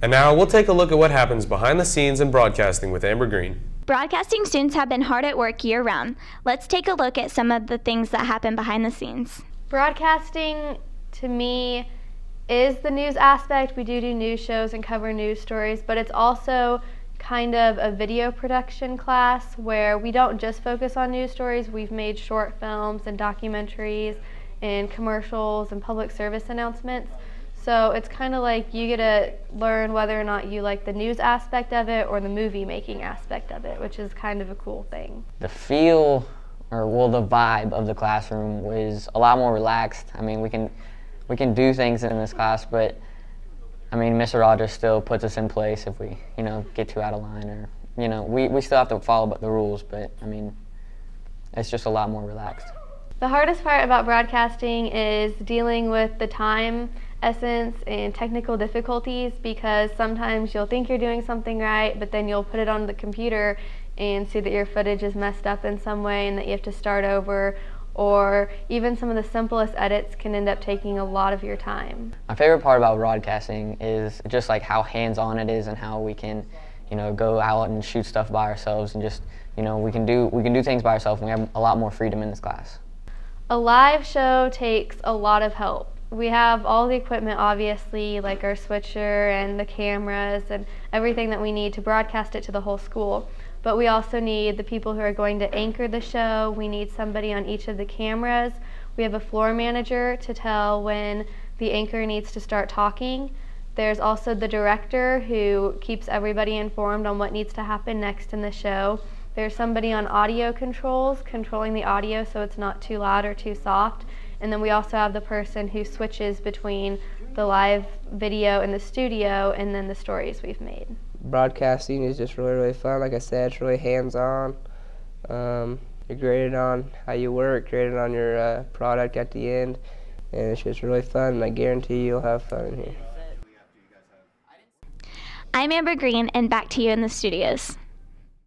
And now we'll take a look at what happens behind the scenes in broadcasting with Amber Green. Broadcasting students have been hard at work year-round. Let's take a look at some of the things that happen behind the scenes. Broadcasting, to me, is the news aspect. We do news shows and cover news stories, but it's also kind of a video production class where we don't just focus on news stories. We've made short films and documentaries and commercials and public service announcements. So it's kind of like you get to learn whether or not you like the news aspect of it or the movie making aspect of it, which is kind of a cool thing. The feel, the vibe of the classroom was a lot more relaxed. I mean, we can do things in this class, but I mean, Mr. Rogers still puts us in place if we, get too out of line, or, we still have to follow the rules, but I mean, it's just a lot more relaxed. The hardest part about broadcasting is dealing with the time essence and technical difficulties, because sometimes you'll think you're doing something right, but then you'll put it on the computer and see that your footage is messed up in some way and that you have to start over, or even some of the simplest edits can end up taking a lot of your time. My favorite part about broadcasting is just like how hands-on it is and how we can, go out and shoot stuff by ourselves, and just, we can do things by ourselves, and we have a lot more freedom in this class. A live show takes a lot of help. We have all the equipment, obviously, like our switcher and the cameras and everything that we need to broadcast it to the whole school. But we also need the people who are going to anchor the show. We need somebody on each of the cameras. We have a floor manager to tell when the anchor needs to start talking. There's also the director who keeps everybody informed on what needs to happen next in the show. There's somebody on audio controls, controlling the audio so it's not too loud or too soft. And then we also have the person who switches between the live video in the studio and then the stories we've made. Broadcasting is just really fun. Like I said, it's really hands-on. You're graded on how you work, graded on your product at the end, and it's just really fun, and I guarantee you'll have fun in here. I'm Amber Green, and back to you in the studios.